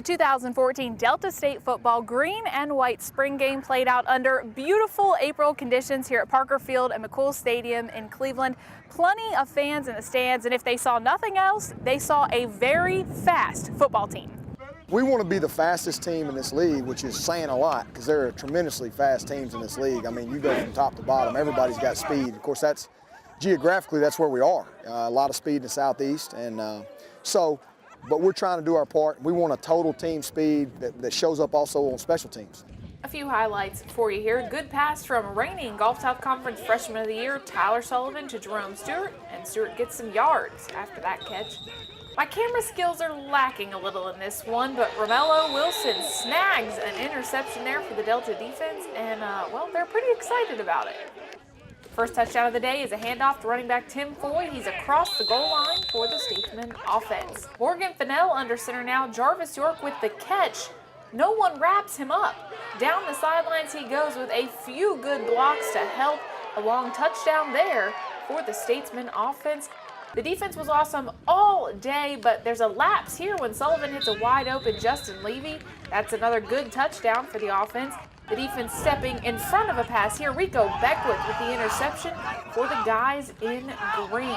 The 2014 Delta State football green and white spring game played out under beautiful April conditions here at Parker Field and McCool Stadium in Cleveland. Plenty of fans in the stands, and if they saw nothing else, they saw a very fast football team. We want to be the fastest team in this league, which is saying a lot because there are tremendously fast teams in this league. I mean, you go from top to bottom, everybody's got speed. Of course, that's geographically, that's where we are. A lot of speed in the southeast, and but we're trying to do our part. We want a total team speed that shows up also on special teams. A few highlights for you here. Good pass from reigning Gulf South Conference Freshman of the Year, Tyler Sullivan, to Jerome Stewart, and Stewart gets some yards after that catch. My camera skills are lacking a little in this one, but Romello Wilson snags an interception there for the Delta defense, and well, they're pretty excited about it. First touchdown of the day is a handoff to running back Tim Foy. He's across the goal line for the Statesman offense. Morgan Fennell under center now. Jarvis York with the catch. No one wraps him up. Down the sidelines he goes with a few good blocks to help. A long touchdown there for the Statesman offense. The defense was awesome all day, but there's a lapse here when Sullivan hits a wide open Justin Levy. That's another good touchdown for the offense. The defense stepping in front of a pass here. Rico Beckwith with the interception for the guys in green.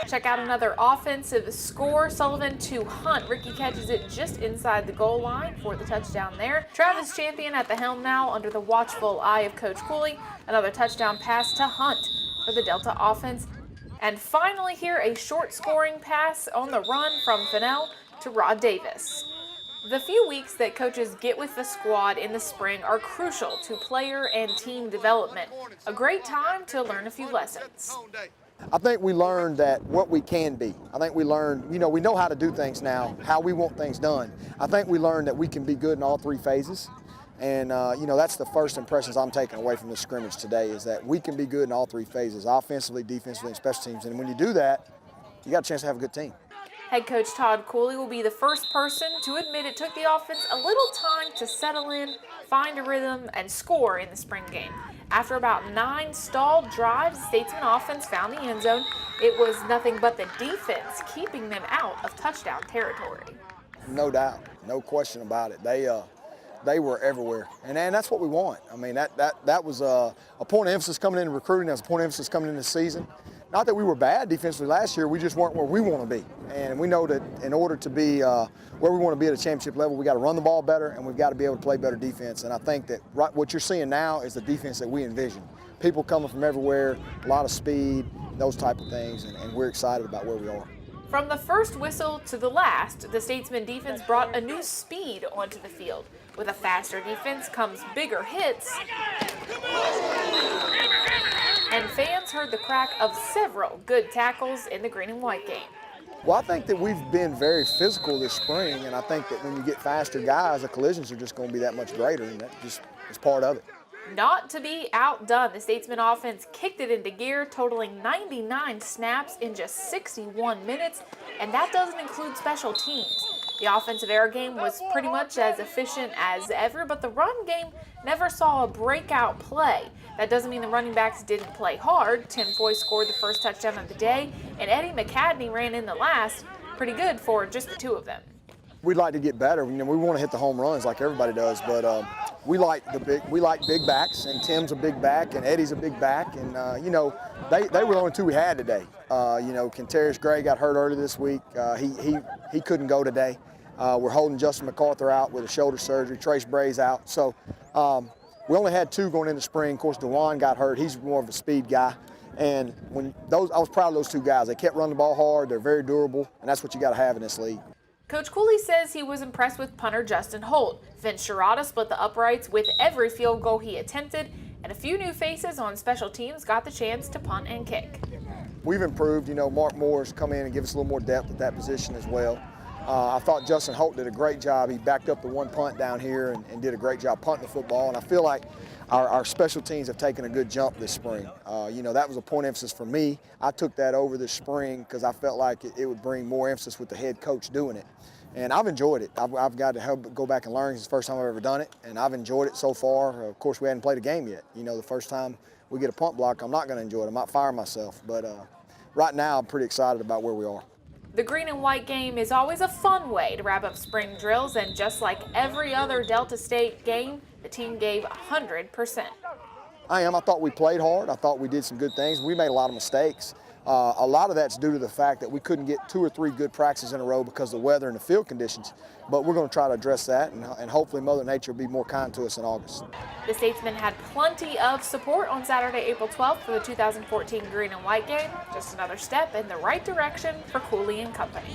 Check out another offensive score. Sullivan to Hunt. Ricky catches it just inside the goal line for the touchdown there. Travis Champion at the helm now under the watchful eye of Coach Cooley. Another touchdown pass to Hunt for the Delta offense. And finally here, a short scoring pass on the run from Fennell to Rod Davis. The few weeks that coaches get with the squad in the spring are crucial to player and team development. A great time to learn a few lessons. I think we learned that what we can be. I think we learned, we know how to do things now, how we want things done. I think we learned that we can be good in all three phases. And, that's the first impressions I'm taking away from this scrimmage today is that we can be good in all three phases, offensively, defensively, and special teams. And when you do that, you got a chance to have a good team. Head coach Todd Cooley will be the first person to admit it took the offense a little time to settle in, find a rhythm, and score in the spring game. After about 9 stalled drives, the Statesman offense found the end zone. It was nothing but the defense keeping them out of touchdown territory. No doubt, no question about it. They were everywhere, and that's what we want. I mean, that was a point of emphasis coming into recruiting. That was a point of emphasis coming into the season. Not that we were bad defensively last year, we just weren't where we want to be. And we know that in order to be where we want to be at a championship level, we got to run the ball better and we've got to be able to play better defense. And I think that what you're seeing now is the defense that we envision. People coming from everywhere, a lot of speed, those type of things, and we're excited about where we are. From the first whistle to the last, the Statesman defense brought a new speed onto the field. With a faster defense comes bigger hits, and fans heard the crack of several good tackles in the green and white game. Well, I think that we've been very physical this spring, and I think that when you get faster guys, the collisions are just going to be that much greater, and that just is part of it. Not to be outdone, the Statesman offense kicked it into gear, totaling 99 snaps in just 61 minutes, and that doesn't include special teams. The offensive air game was pretty much as efficient as ever, but the run game never saw a breakout play. That doesn't mean the running backs didn't play hard. Tim Foy scored the first touchdown of the day, and Eddie McCadney ran in the last. Pretty good for just the two of them. We'd like to get better. We want to hit the home runs like everybody does, but we like big backs, and Tim's a big back, and Eddie's a big back, and they were the only two we had today. Kentarius Gray got hurt early this week. He couldn't go today. We're holding Justin MacArthur out with a shoulder surgery. Trace Bray's out. So we only had 2 going into spring. Of course, DeJuan got hurt. He's more of a speed guy. And I was proud of those 2 guys. They kept running the ball hard. They're very durable, and that's what you got to have in this league. Coach Cooley says he was impressed with punter Justin Holt. Vince Sherrata split the uprights with every field goal he attempted, and a few new faces on special teams got the chance to punt and kick. We've improved. Mark Moore's come in and give us a little more depth at that position as well. I thought Justin Holt did a great job. He backed up the 1 punt down here and did a great job punting the football, and I feel like our special teams have taken a good jump this spring. That was a point of emphasis for me. I took that over this spring because I felt like it would bring more emphasis with the head coach doing it. And I've enjoyed it. I've got to help go back and learn. It's the first time I've ever done it, and I've enjoyed it so far. Of course, we hadn't played a game yet. The first time we get a punt block, I'm not going to enjoy it. I might fire myself. But right now, I'm pretty excited about where we are. The green and white game is always a fun way to wrap up spring drills, and just like every other Delta State game, the team gave 100%. I thought we played hard. I thought we did some good things. We made a lot of mistakes. A lot of that's due to the fact that we couldn't get 2 or 3 good practices in a row because of the weather and the field conditions. But we're going to try to address that, and hopefully Mother Nature will be more kind to us in August. The Statesmen had plenty of support on Saturday, April 12th for the 2014 green and white game. Just another step in the right direction for Cooley and company.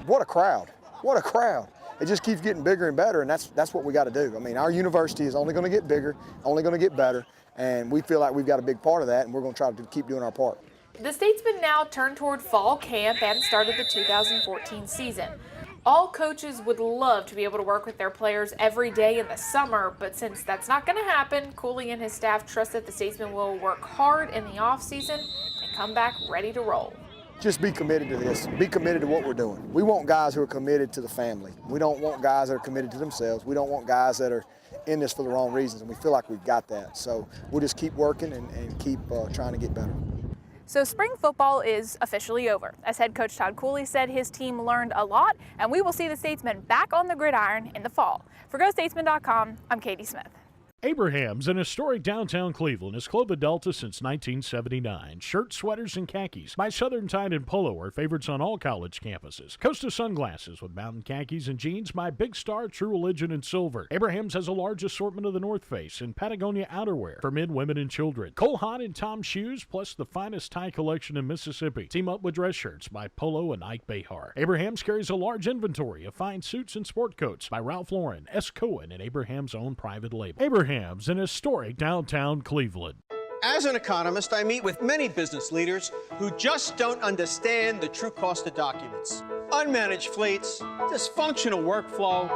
What a crowd. What a crowd. It just keeps getting bigger and better, and that's what we got to do. I mean, our university is only going to get bigger, only going to get better, and we feel like we've got a big part of that, and we're going to try to keep doing our part. The Statesmen now turn toward fall camp and started the 2014 season. All coaches would love to be able to work with their players every day in the summer, but since that's not going to happen, Cooley and his staff trust that the Statesmen will work hard in the off-season and come back ready to roll. Just be committed to this. Be committed to what we're doing. We want guys who are committed to the family. We don't want guys that are committed to themselves. We don't want guys that are in this for the wrong reasons, and we feel like we've got that. So we'll just keep working and keep trying to get better. So spring football is officially over. As head coach Todd Cooley said, his team learned a lot, and we will see the Statesmen back on the gridiron in the fall. For GoStatesmen.com, I'm Katie Smith. Abraham's in historic downtown Cleveland has clothed the Delta since 1979. Shirts, sweaters, and khakis by Southern Tide and Polo are favorites on all college campuses. Costa sunglasses with mountain khakis and jeans by Big Star, True Religion, and Silver. Abraham's has a large assortment of the North Face and Patagonia outerwear for men, women, and children. Cole Haan and Tom shoes, plus the finest tie collection in Mississippi. Team up with dress shirts by Polo and Ike Behar. Abraham's carries a large inventory of fine suits and sport coats by Ralph Lauren, S. Cohen, and Abraham's own private label. Abraham's in historic downtown Cleveland. As an economist, I meet with many business leaders who just don't understand the true cost of documents. Unmanaged fleets, dysfunctional workflow,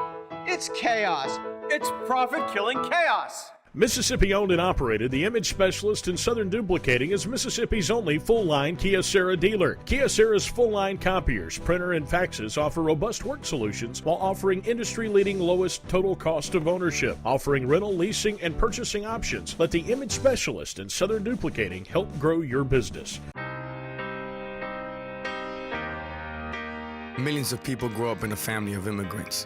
it's chaos. It's profit-killing chaos. Mississippi owned and operated, the image specialist in Southern Duplicating is Mississippi's only full-line Kyocera dealer. Kyocera's full-line copiers, printer, and faxes offer robust work solutions while offering industry-leading lowest total cost of ownership, offering rental, leasing, and purchasing options. Let the image specialist in Southern Duplicating help grow your business. Millions of people grow up in a family of immigrants.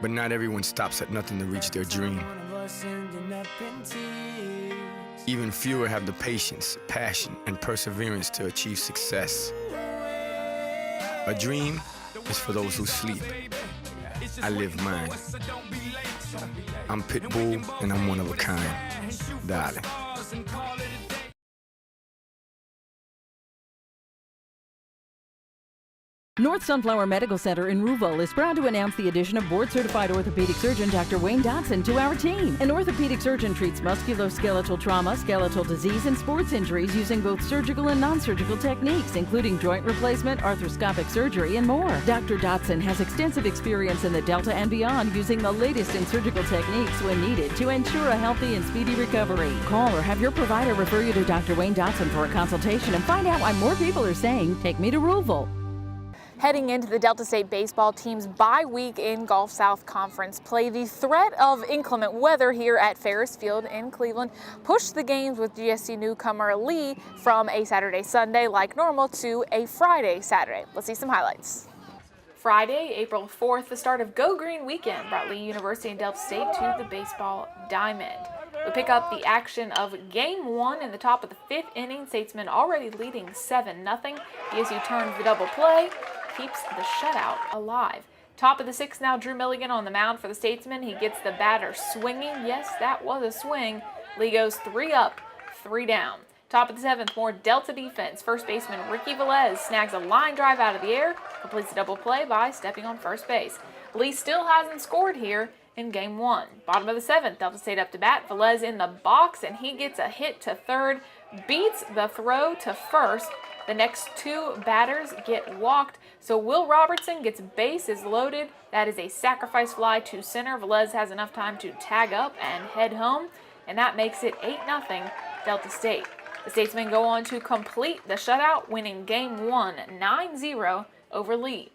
But not everyone stops at nothing to reach their dream. Even fewer have the patience, passion, and perseverance to achieve success. A dream is for those who sleep. I live mine. I'm Pitbull, and I'm one of a kind. Darling. North Sunflower Medical Center in Rouville is proud to announce the addition of board-certified orthopedic surgeon Dr. Wayne Dotson to our team. An orthopedic surgeon treats musculoskeletal trauma, skeletal disease, and sports injuries using both surgical and non-surgical techniques, including joint replacement, arthroscopic surgery, and more. Dr. Dotson has extensive experience in the Delta and beyond, using the latest in surgical techniques when needed to ensure a healthy and speedy recovery. Call or have your provider refer you to Dr. Wayne Dotson for a consultation and find out why more people are saying, "Take me to Rouville." Heading into the Delta State baseball team's bye week in Gulf South Conference play, the threat of inclement weather here at Ferris Field in Cleveland pushed the games with GSC newcomer Lee from a Saturday-Sunday like normal to a Friday-Saturday. Let's see some highlights. Friday, April 4th, the start of Go Green weekend brought Lee University and Delta State to the baseball diamond. We pick up the action of Game 1 in the top of the 5th inning. Statesmen already leading 7-0. DSU turns the double play, keeps the shutout alive. Top of the 6th now, Drew Milligan on the mound for the Statesmen. He gets the batter swinging. Yes, that was a swing. Lee goes 3 up, 3 down. Top of the 7th, more Delta defense. First baseman Ricky Velez snags a line drive out of the air, completes the double play by stepping on first base. Lee still hasn't scored here in Game 1. Bottom of the 7th, Delta State up to bat. Velez in the box, and he gets a hit to third, beats the throw to first. The next 2 batters get walked, so Will Robertson gets bases loaded. That is a sacrifice fly to center. Velez has enough time to tag up and head home, and that makes it 8-0 Delta State. The Statesmen go on to complete the shutout, winning Game 1 9-0 over Lee.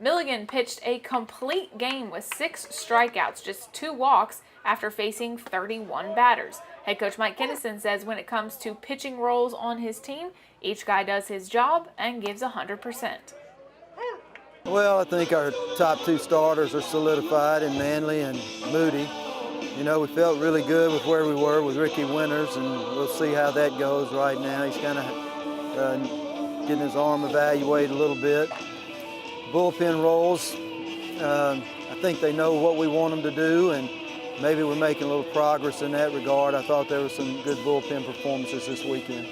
Milligan pitched a complete game with 6 strikeouts, just 2 walks after facing 31 batters. Head coach Mike Kinnison says when it comes to pitching roles on his team, each guy does his job and gives 100%. Well, I think our top 2 starters are solidified in Manley and Moody. You know, we felt really good with where we were with Ricky Winters, and we'll see how that goes right now. He's kind of getting his arm evaluated a little bit. Bullpen roles, I think they know what we want them to do, and maybe we're making a little progress in that regard. I thought there were some good bullpen performances this weekend.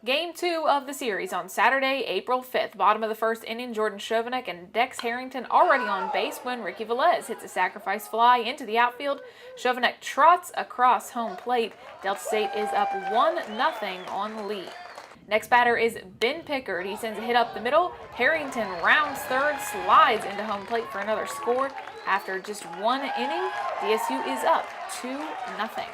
Game 2 of the series on Saturday, April 5th. Bottom of the first inning, Jordan Chovanec and Dex Harrington already on base when Ricky Velez hits a sacrifice fly into the outfield. Chovanec trots across home plate. Delta State is up 1-0 on the lead. Next batter is Ben Pickard. He sends a hit up the middle. Harrington rounds third, slides into home plate for another score. After just 1 inning, DSU is up 2-0.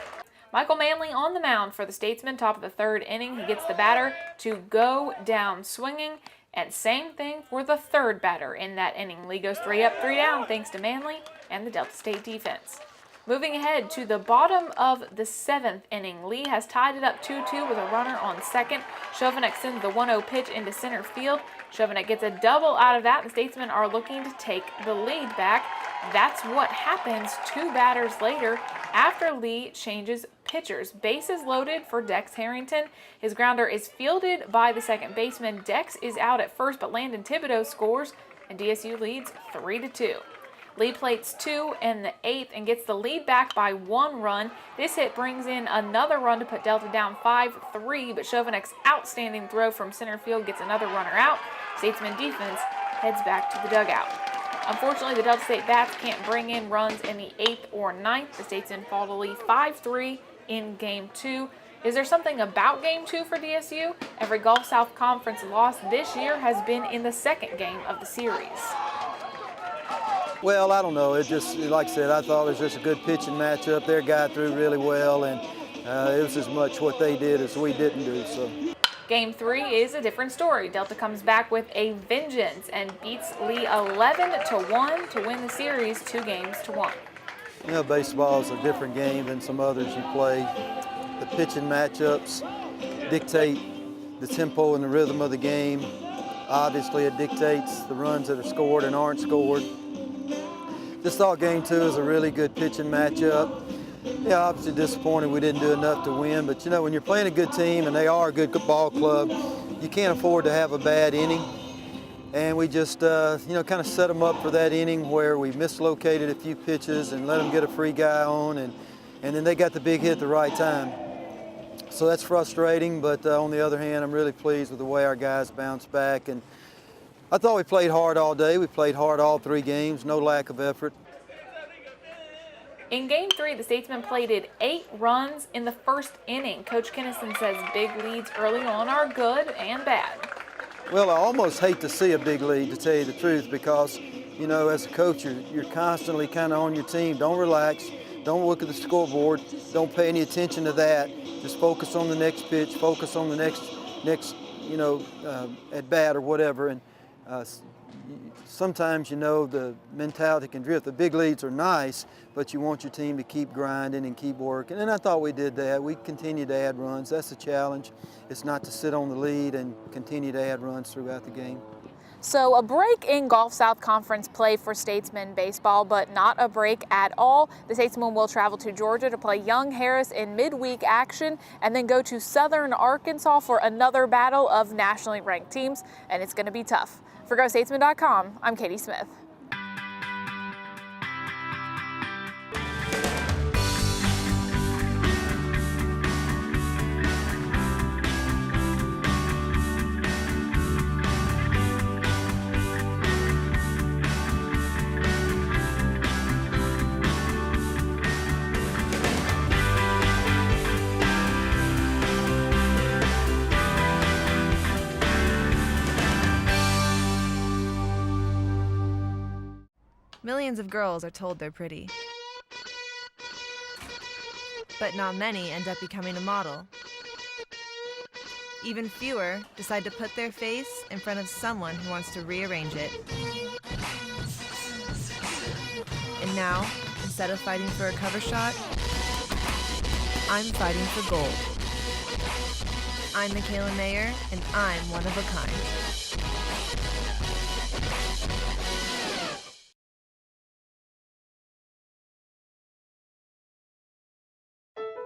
Michael Manley on the mound for the Statesmen, top of the 3rd inning. He gets the batter to go down swinging, and same thing for the 3rd batter in that inning. Lee goes 3 up, 3 down thanks to Manley and the Delta State defense. Moving ahead to the bottom of the 7th inning, Lee has tied it up 2-2 with a runner on second. Chovanec sends the 1-0 pitch into center field. Chovanec gets a double out of that. The Statesmen are looking to take the lead back. That's what happens 2 batters later after Lee changes pitchers. Bases loaded for Dex Harrington. His grounder is fielded by the second baseman. Dex is out at first, but Landon Thibodeau scores, and DSU leads 3-2. Lee plates 2 in the 8th and gets the lead back by 1 run. This hit brings in another run to put Delta down 5-3, but Chovanec's outstanding throw from center field gets another runner out. Statesman defense heads back to the dugout. Unfortunately, the Delta State bats can't bring in runs in the 8th or 9th. The Statesmen fall to lead 5-3 in Game 2. Is there something about Game 2 for DSU? Every Gulf South Conference loss this year has been in the 2nd game of the series. Well, I don't know. It just, like I said, I thought it was just a good pitching matchup. Their guy threw really well, and it was as much what they did as we didn't do. So. Game 3 is a different story. Delta comes back with a vengeance and beats Lee 11-1 to win the series 2-1. You know, baseball is a different game than some others you play. The pitching matchups dictate the tempo and the rhythm of the game. Obviously, it dictates the runs that are scored and aren't scored. Just thought Game 2 is a really good pitching matchup. Yeah, obviously disappointed we didn't do enough to win, but you know, when you're playing a good team and they are a good ball club, you can't afford to have a bad inning. And we just, you know, kind of set them up for that inning where we mislocated a few pitches and let them get a free guy on, and then they got the big hit at the right time. So that's frustrating, but on the other hand, I'm really pleased with the way our guys bounced back. And I thought we played hard all day. We played hard all 3 games, no lack of effort. In Game 3, the Statesmen plated 8 runs in the 1st inning. Coach Kinnison says big leads early on are good and bad. Well, I almost hate to see a big lead, to tell you the truth, because, you know, as a coach, you're constantly kind of on your team. Don't relax. Don't look at the scoreboard. Don't pay any attention to that. Just focus on the next pitch. Focus on the next, you know, at bat or whatever. And sometimes, you know, the mentality can drift. The big leads are nice, but you want your team to keep grinding and keep working. And I thought we did that. We continued to add runs. That's the challenge. It's not to sit on the lead and continue to add runs throughout the game. So a break in Gulf South Conference play for Statesmen baseball, but not a break at all. The Statesmen will travel to Georgia to play Young Harris in midweek action and then go to Southern Arkansas for another battle of nationally ranked teams, and it's going to be tough. For GoStatesmen.com, I'm Katie Smith. Millions of girls are told they're pretty. But not many end up becoming a model. Even fewer decide to put their face in front of someone who wants to rearrange it. now, instead of fighting for a cover shot, I'm fighting for gold. I'm Michaela Mayer, and I'm one of a kind.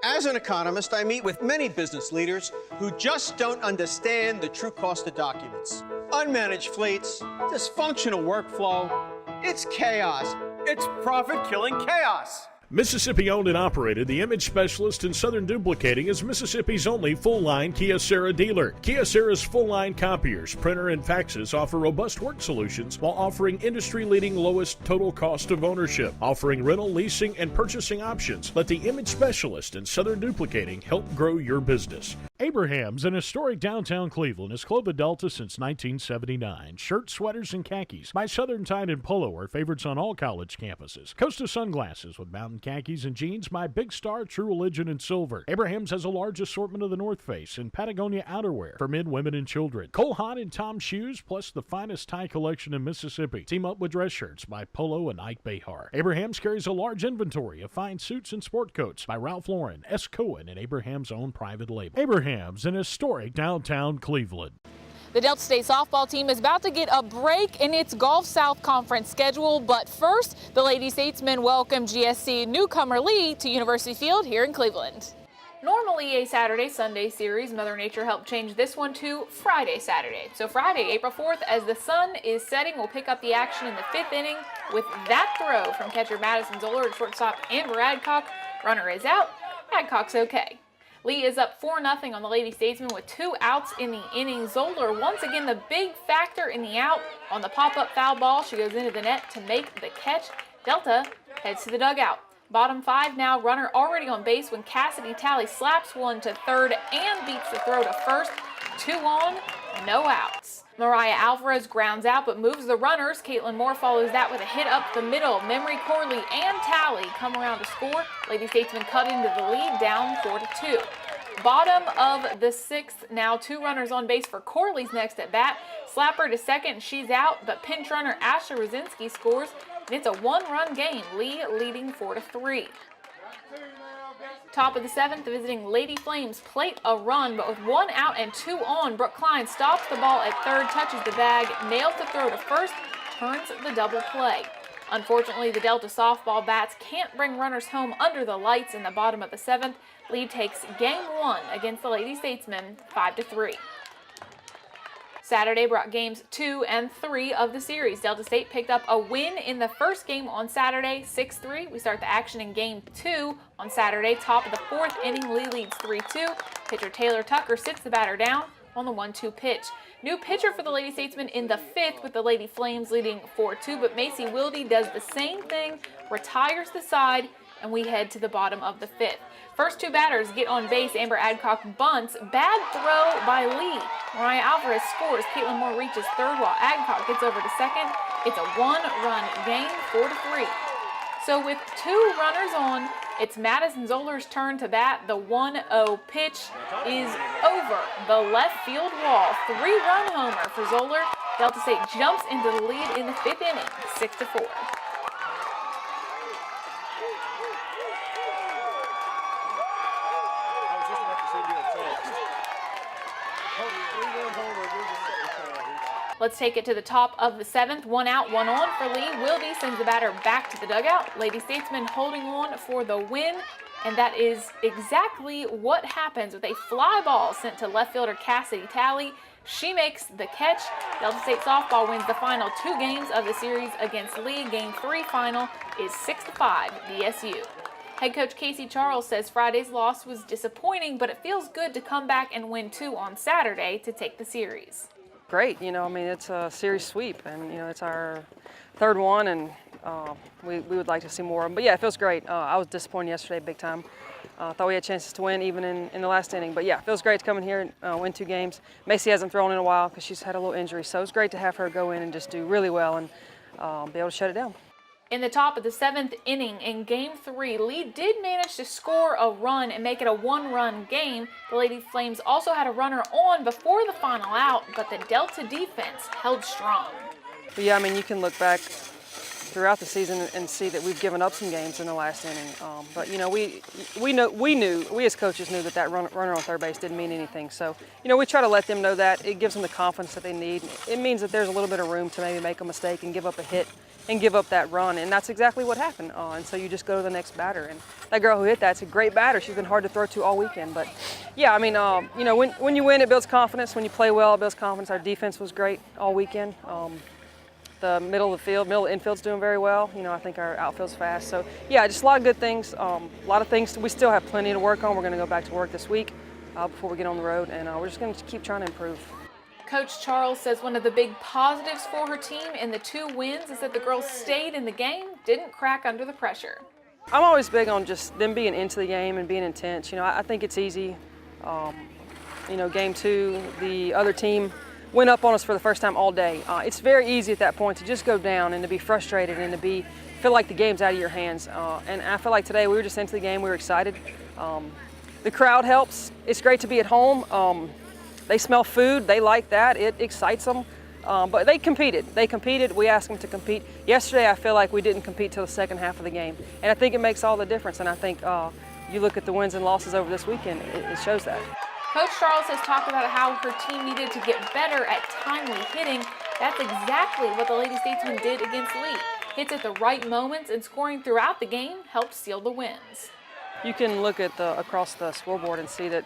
As an economist, I meet with many business leaders who just don't understand the true cost of documents. Unmanaged fleets, dysfunctional workflow, it's chaos. It's profit-killing chaos. Mississippi owned and operated, the Image Specialist in Southern Duplicating is Mississippi's only full-line Kyocera dealer. Kyocera's full-line copiers, printer, and faxes offer robust work solutions while offering industry-leading lowest total cost of ownership. Offering rental, leasing, and purchasing options, let the Image Specialist in Southern Duplicating help grow your business. Abraham's in historic downtown Cleveland has clothed the Delta since 1979. Shirts, sweaters, and khakis by Southern Tide and Polo are favorites on all college campuses. Costa sunglasses with mountain khakis and jeans by Big Star, True Religion, and Silver. Abraham's has a large assortment of the North Face and Patagonia outerwear for men, women, and children. Cole Haan and Tom shoes, plus the finest tie collection in Mississippi. Team up with dress shirts by Polo and Ike Behar. Abraham's carries a large inventory of fine suits and sport coats by Ralph Lauren, S. Cohen, and Abraham's own private label. Abraham's in historic downtown Cleveland. The Delta State softball team is about to get a break in its Gulf South Conference schedule, but first, the Lady Statesmen welcome GSC newcomer Lee to University Field here in Cleveland. Normally a Saturday-Sunday series, Mother Nature helped change this one to Friday-Saturday. So Friday, April 4th, as the sun is setting, we'll pick up the action in the 5th inning with that throw from catcher Madison Zoller to shortstop Amber Adcock. Runner is out. Adcock's okay. Lee is up 4-0 on the Lady Statesmen with 2 outs in the inning. Zoller, once again the big factor in the out. On the pop-up foul ball, she goes into the net to make the catch. Delta heads to the dugout. Bottom 5 now, runner already on base when Cassidy Talley slaps one to third and beats the throw to first. 2 on, no outs. Mariah Alvarez grounds out but moves the runners. Caitlin Moore follows that with a hit up the middle. Memory Corley and Talley come around to score. Lady Statesmen cut into the lead, down 4-2. Bottom of the 6th, now 2 runners on base for Corley's next at bat. Slapper to second, she's out, but pinch runner Ashley Rosinski scores, and it's a 1-run game. Lee leading 4-3. Top of the 7th, the visiting Lady Flames plate a run, but with 1 out and 2 on, Brooke Klein stops the ball at third, touches the bag, nails the throw to first, turns the double play. Unfortunately, the Delta softball bats can't bring runners home under the lights in the bottom of the 7th. Lee takes game 1 against the Lady Statesmen, 5-3. Saturday brought games 2 and 3 of the series. Delta State picked up a win in the first game on Saturday, 6-3. We start the action in game 2 on Saturday. Top of the 4th inning, Lee leads 3-2. Pitcher Taylor Tucker sits the batter down on the 1-2 pitch. New pitcher for the Lady Statesmen in the 5th with the Lady Flames leading 4-2, but Macy Wilde does the same thing, retires the side, and we head to the bottom of the 5th. First 2 batters get on base. Amber Adcock bunts. Bad throw by Lee. Mariah Alvarez scores. Caitlin Moore reaches third while Adcock gets over to second. It's a 1-run game, 4-3. So with 2 runners on, it's Madison Zoller's turn to bat. The 1-0 pitch is over the left field wall. 3-run homer for Zoller. Delta State jumps into the lead in the 5th inning, 6-4. Let's take it to the top of the 7th. 1 out, 1 on for Lee. Wilde sends the batter back to the dugout. Lady Statesmen holding on for the win. And that is exactly what happens with a fly ball sent to left fielder Cassidy Talley. She makes the catch. Delta State softball wins the final 2 games of the series against Lee. Game 3 final is 6-5 DSU. Head coach Casey Charles says Friday's loss was disappointing, but it feels good to come back and win 2 on Saturday to take the series. Great, it's a series sweep, and it's our 3rd one, and we would like to see more. But yeah, it feels great. I was disappointed yesterday big time. Thought we had chances to win even in the last inning. But yeah, it feels great to come in here and win 2 games. Macy hasn't thrown in a while because she's had a little injury, so it's great to have her go in and just do really well and be able to shut it down. In the top of the 7th inning in Game 3, Lee did manage to score a run and make it a 1-run game. The Lady Flames also had a runner on before the final out, but the Delta defense held strong. But yeah, you can look back throughout the season and see that we've given up some games in the last inning. But you know, we as coaches knew that runner on third base didn't mean anything. So you know, we try to let them know that. It gives them the confidence that they need. It means that there's a little bit of room to maybe make a mistake and give up a hit and give up that run, and that's exactly what happened. And so you just go to the next batter. And that girl who hit that's a great batter. She's been hard to throw to all weekend. But yeah, I mean, you know, when you win, it builds confidence. When you play well, it builds confidence. Our defense was great all weekend. The middle of the field, middle infield's doing very well. You know, I think our outfield's fast. So yeah, just a lot of good things. A lot of things. We still have plenty to work on. We're going to go back to work this week before we get on the road, and we're just going to keep trying to improve. Coach Charles says one of the big positives for her team in the 2 wins is that the girls stayed in the game, didn't crack under the pressure. I'm always big on just them being into the game and being intense. You know, I think it's easy. You know, game 2, the other team went up on us for the first time all day. It's very easy at that point to just go down and to be frustrated and to feel like the game's out of your hands. And I feel like today we were just into the game. We were excited. The crowd helps. It's great to be at home. They smell food. They like that. It excites them. But they competed. We asked them to compete. Yesterday, I feel like we didn't compete till the second half of the game. And I think it makes all the difference. And I think you look at the wins and losses over this weekend, it shows that. Coach Charles has talked about how her team needed to get better at timely hitting. That's exactly what the Lady Statesmen did against Lee. Hits at the right moments and scoring throughout the game helped seal the wins. You can look at across the scoreboard and see that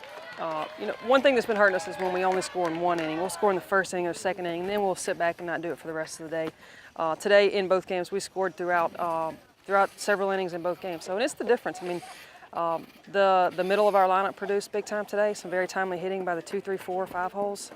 you know, one thing that's been hurting us is when we only score in one inning. We'll score in the first inning or second inning, and then we'll sit back and not do it for the rest of the day. Today, in both games, we scored throughout several innings in both games. So and it's the difference. I mean, the middle of our lineup produced big time today. Some very timely hitting by the 2, 3, 4, 5 holes.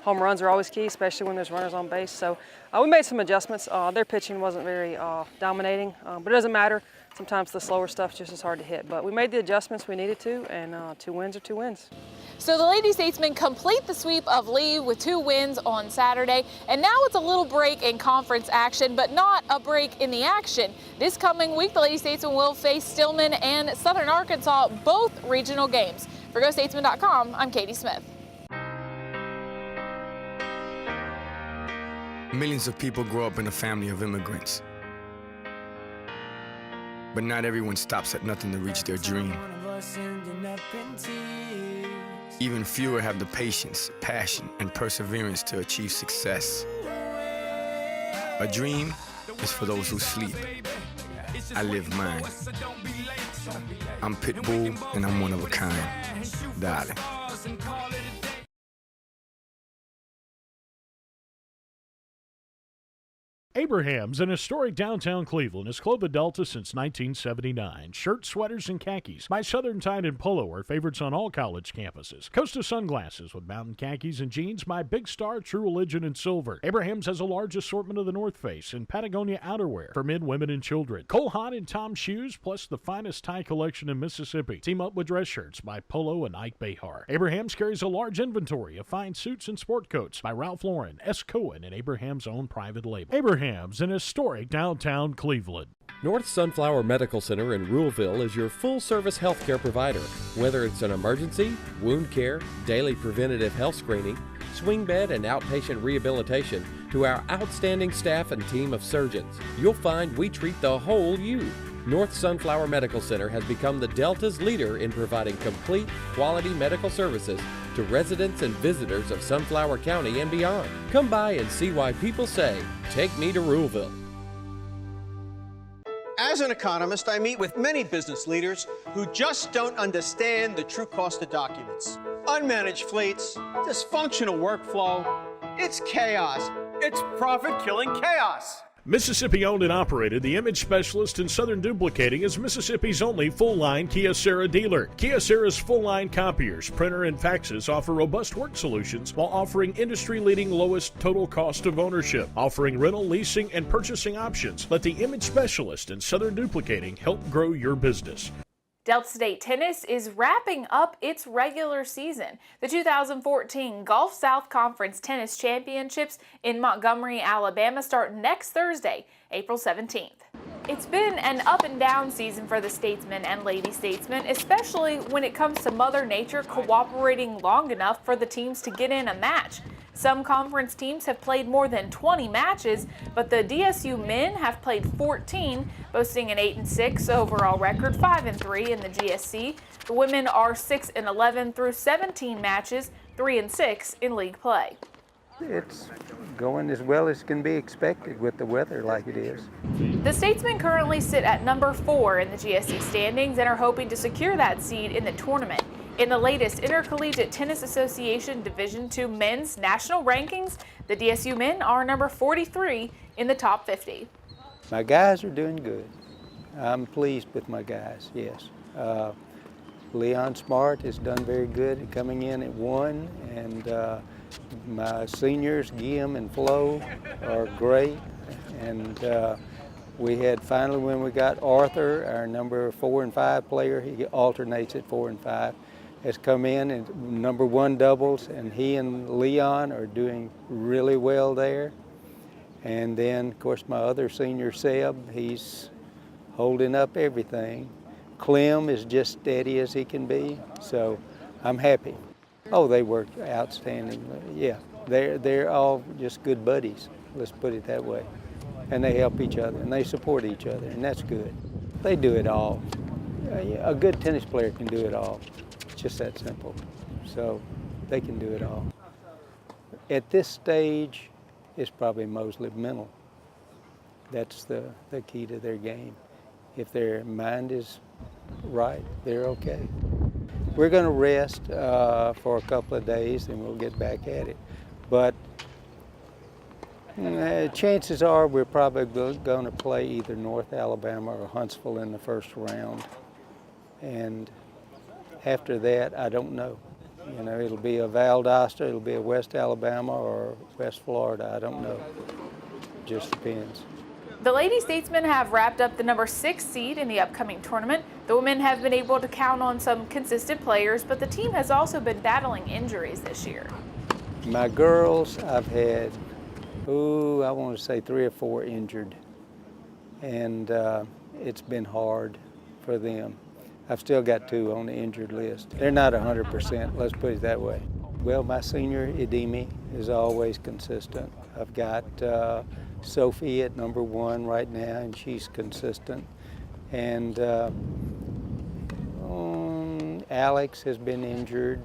Home runs are always key, especially when there's runners on base. So we made some adjustments. Their pitching wasn't very dominating, but it doesn't matter. Sometimes the slower stuff's just as hard to hit. But we made the adjustments we needed to, and 2 wins are 2 wins. So the Lady Statesmen complete the sweep of Lee with 2 wins on Saturday. And now it's a little break in conference action, but not a break in the action. This coming week, the Lady Statesmen will face Stillman and Southern Arkansas, both regional games. For GoStatesmen.com, I'm Katie Smith. Millions of people grow up in a family of immigrants. But not everyone stops at nothing to reach their dream. Even fewer have the patience, passion, and perseverance to achieve success. A dream is for those who sleep. I live mine. I'm Pitbull, and I'm one of a kind. Darling. Abraham's, an historic downtown Cleveland, has clothed the Delta since 1979. Shirts, sweaters, and khakis by Southern Tide and Polo are favorites on all college campuses. Costa sunglasses with mountain khakis and jeans by Big Star, True Religion, and Silver. Abraham's has a large assortment of the North Face and Patagonia outerwear for men, women, and children. Cole Haan and Tom shoes, plus the finest tie collection in Mississippi. Team up with dress shirts by Polo and Ike Behar. Abraham's carries a large inventory of fine suits and sport coats by Ralph Lauren, S. Cohen, and Abraham's own private label. Abraham's, in historic downtown Cleveland. North Sunflower Medical Center in Ruleville is your full-service healthcare provider. Whether it's an emergency, wound care, daily preventative health screening, swing bed and outpatient rehabilitation, to our outstanding staff and team of surgeons, you'll find we treat the whole you. North Sunflower Medical Center has become the Delta's leader in providing complete, quality medical services to residents and visitors of Sunflower County and beyond. Come by and see why people say, "Take me to Ruleville." As an economist, I meet with many business leaders who just don't understand the true cost of documents. Unmanaged fleets, dysfunctional workflow, it's chaos. It's profit-killing chaos. Mississippi owned and operated, the Image Specialist in Southern Duplicating is Mississippi's only full-line Kyocera dealer. Kyocera's full-line copiers, printer, and faxes offer robust work solutions while offering industry-leading lowest total cost of ownership. Offering rental, leasing, and purchasing options, let the Image Specialist in Southern Duplicating help grow your business. Delta State Tennis is wrapping up its regular season. The 2014 Gulf South Conference Tennis Championships in Montgomery, Alabama start next Thursday, April 17th. It's been an up and down season for the Statesmen and Lady Statesmen, especially when it comes to Mother Nature cooperating long enough for the teams to get in a match. Some conference teams have played more than 20 matches, but the DSU men have played 14, boasting an 8-6 overall record, 5-3 in the GSC. The women are 6-11 through 17 matches, 3-6 in league play. It's going as well as can be expected with the weather like it is. The Statesmen currently sit at number 4 in the GSC standings and are hoping to secure that seed in the tournament. In the latest Intercollegiate Tennis Association Division II men's national rankings, the DSU men are number 43 in the top 50. My guys are doing good. I'm pleased with my guys, yes. Leon Smart has done very good at coming in at 1, and my seniors, Guillaume and Flo, are great. And we had finally, when we got Arthur, our number 4 and 5 player, he alternates at 4 and 5, has come in and number 1 doubles, and he and Leon are doing really well there. And then, of course, my other senior, Seb, he's holding up everything. Clem is just steady as he can be, so I'm happy. Oh, they work outstanding. Yeah, they're all just good buddies, let's put it that way. And they help each other, and they support each other, and that's good. They do it all. A good tennis player can do it all. It's just that simple. So they can do it all. At this stage, it's probably mostly mental. That's the key to their game. If their mind is right, they're okay. We're going to rest for a couple of days, and we'll get back at it. But chances are we're probably going to play either North Alabama or Huntsville in the first round. And after that, I don't know. You know, it'll be a Valdosta, it'll be a West Alabama or West Florida. I don't know. Just depends. The Lady Statesmen have wrapped up the number 6 seed in the upcoming tournament. The women have been able to count on some consistent players, but the team has also been battling injuries this year. My girls, I've had, I want to say 3 or 4 injured, and it's been hard for them. I've still got 2 on the injured list. They're not 100%, let's put it that way. Well, my senior, Edimi, is always consistent. I've got Sophie at number 1 right now, and she's consistent. And Alex has been injured.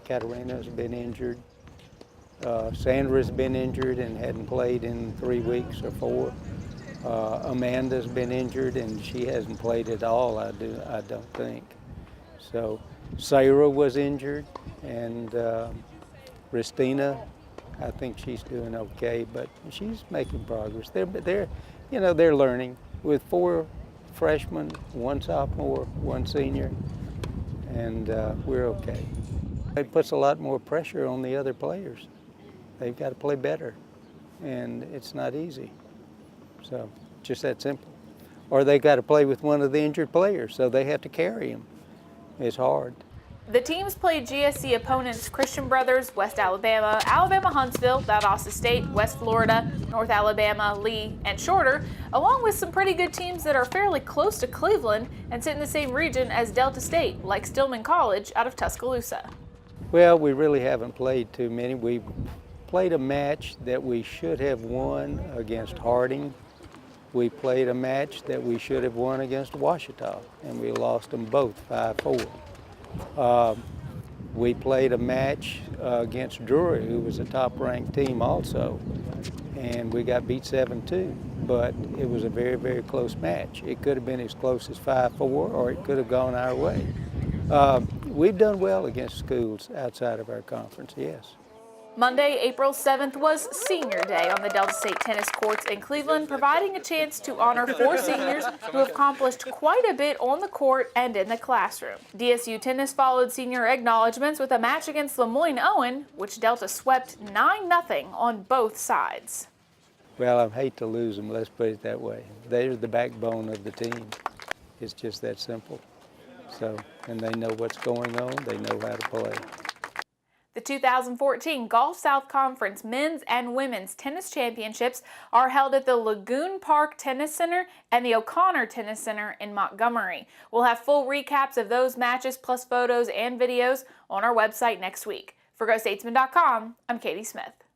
Katarina's been injured. Sandra's been injured and hadn't played in 3 weeks or 4. Amanda's been injured and she hasn't played at all, I don't think. So Sarah was injured, and Ristina, I think she's doing okay, but she's making progress. They're learning. With 4 freshmen, 1 sophomore, 1 senior, and we're okay. It puts a lot more pressure on the other players. They've got to play better, and it's not easy. So, just that simple. Or they got to play with one of the injured players, so they have to carry him. It's hard. The teams played GSC opponents Christian Brothers, West Alabama, Alabama Huntsville, Valdosta State, West Florida, North Alabama, Lee, and Shorter, along with some pretty good teams that are fairly close to Cleveland and sit in the same region as Delta State, like Stillman College out of Tuscaloosa. Well, we really haven't played too many. We played a match that we should have won against Harding. We played a match that we should have won against Ouachita, and we lost them both 5-4. We played a match against Drury, who was a top-ranked team also, and we got beat 7-2, but it was a very, very close match. It could have been as close as 5-4, or it could have gone our way. We've done well against schools outside of our conference, yes. Monday, April 7th was Senior Day on the Delta State tennis courts in Cleveland, providing a chance to honor 4 seniors who have accomplished quite a bit on the court and in the classroom. DSU tennis followed senior acknowledgments with a match against Lemoyne-Owen, which Delta swept 9-0 on both sides. Well, I hate to lose them, let's put it that way. They're the backbone of the team. It's just that simple. So, and they know what's going on, they know how to play. The 2014 Gulf South Conference Men's and Women's Tennis Championships are held at the Lagoon Park Tennis Center and the O'Connor Tennis Center in Montgomery. We'll have full recaps of those matches plus photos and videos on our website next week. For GoStatesmen.com, I'm Katie Smith.